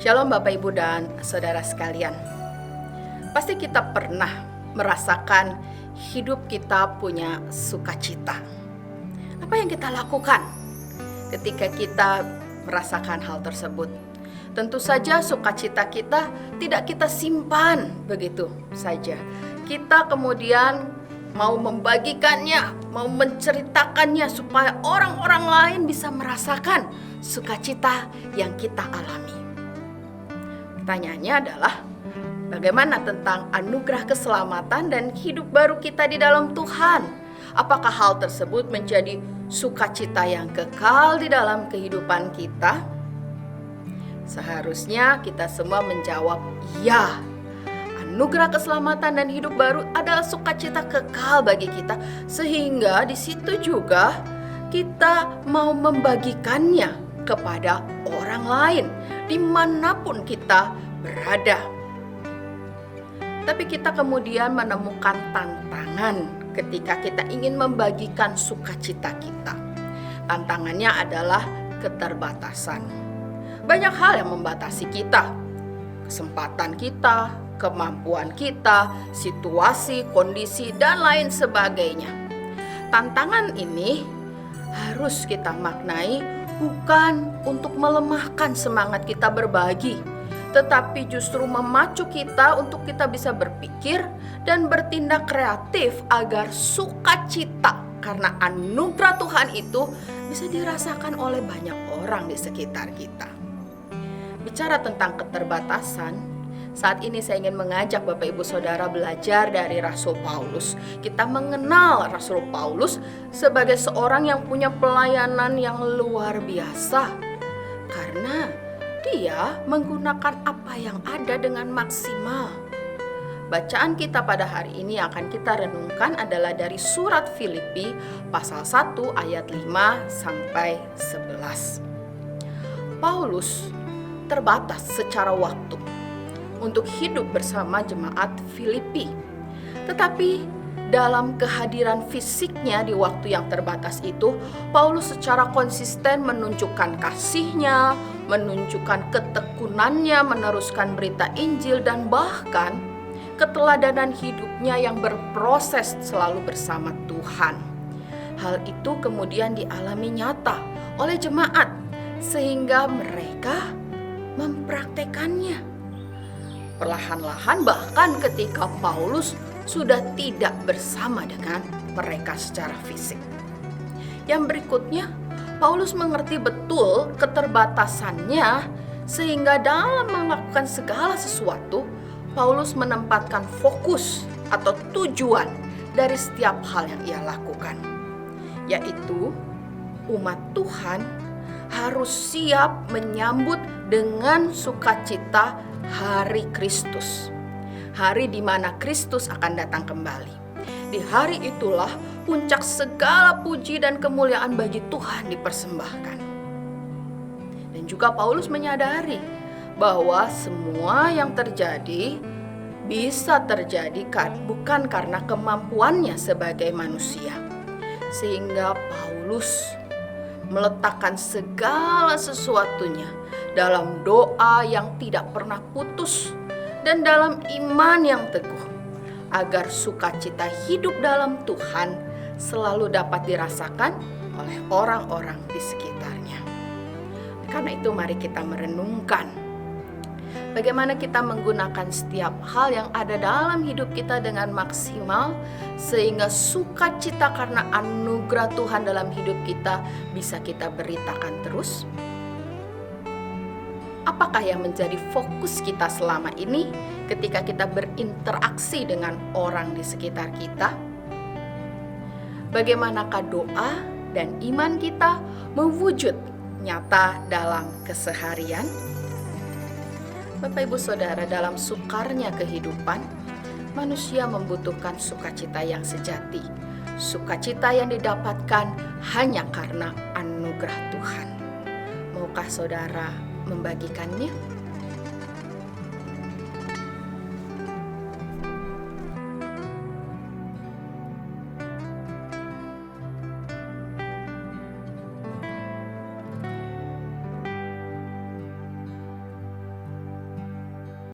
Shalom Bapak Ibu dan Saudara sekalian. Pasti kita pernah merasakan hidup kita punya sukacita. Apa yang kita lakukan ketika kita merasakan hal tersebut? Tentu saja sukacita kita tidak kita simpan begitu saja. Kita kemudian mau membagikannya, mau menceritakannya supaya orang-orang lain bisa merasakan sukacita yang kita alami. Pertanyaannya adalah, bagaimana tentang anugerah keselamatan dan hidup baru kita di dalam Tuhan? Apakah hal tersebut menjadi sukacita yang kekal di dalam kehidupan kita? Seharusnya kita semua menjawab ya. Anugerah keselamatan dan hidup baru adalah sukacita kekal bagi kita, sehingga di situ juga kita mau membagikannya kepada orang lain dimanapun kita berada. Tapi kita kemudian menemukan tantangan ketika kita ingin membagikan sukacita kita. Tantangannya adalah keterbatasan. Banyak hal yang membatasi kita, kesempatan kita, kemampuan kita, situasi, kondisi, dan lain sebagainya. Tantangan ini harus kita maknai bukan untuk melemahkan semangat kita berbagi, tetapi justru memacu kita untuk kita bisa berpikir dan bertindak kreatif agar sukacita karena anugerah Tuhan itu bisa dirasakan oleh banyak orang di sekitar kita. Bicara tentang keterbatasan, saat ini saya ingin mengajak Bapak Ibu Saudara belajar dari Rasul Paulus. Kita mengenal Rasul Paulus sebagai seorang yang punya pelayanan yang luar biasa, karena dia menggunakan apa yang ada dengan maksimal. Bacaan kita pada hari ini akan kita renungkan adalah dari surat Filipi pasal 1 ayat 5 sampai 11. Paulus terbatas secara waktu untuk hidup bersama jemaat Filipi. Tetapi dalam kehadiran fisiknya di waktu yang terbatas itu, Paulus secara konsisten menunjukkan kasihnya, menunjukkan ketekunannya, meneruskan berita Injil, dan bahkan keteladanan hidupnya yang berproses selalu bersama Tuhan. Hal itu kemudian dialami nyata oleh jemaat, sehingga mereka mempraktekannya. Perlahan-lahan bahkan ketika Paulus sudah tidak bersama dengan mereka secara fisik. Yang berikutnya, Paulus mengerti betul keterbatasannya, sehingga dalam melakukan segala sesuatu, Paulus menempatkan fokus atau tujuan dari setiap hal yang ia lakukan, yaitu umat Tuhan harus siap menyambut dengan sukacita hari Kristus, hari di mana Kristus akan datang kembali. Di hari itulah puncak segala puji dan kemuliaan bagi Tuhan dipersembahkan. Dan juga Paulus menyadari bahwa semua yang terjadi bisa terjadi bukan karena kemampuannya sebagai manusia, sehingga Paulus meletakkan segala sesuatunya dalam doa yang tidak pernah putus dan dalam iman yang teguh, agar sukacita hidup dalam Tuhan selalu dapat dirasakan oleh orang-orang di sekitarnya. Karena itu mari kita merenungkan bagaimana kita menggunakan setiap hal yang ada dalam hidup kita dengan maksimal, sehingga sukacita karena anugerah Tuhan dalam hidup kita bisa kita beritakan terus. Apakah yang menjadi fokus kita selama ini ketika kita berinteraksi dengan orang di sekitar kita? Bagaimanakah doa dan iman kita mewujud nyata dalam keseharian? Bapak Ibu Saudara, dalam sukarnya kehidupan, manusia membutuhkan sukacita yang sejati, sukacita yang didapatkan hanya karena anugerah Tuhan. Maukah saudara membagikannya?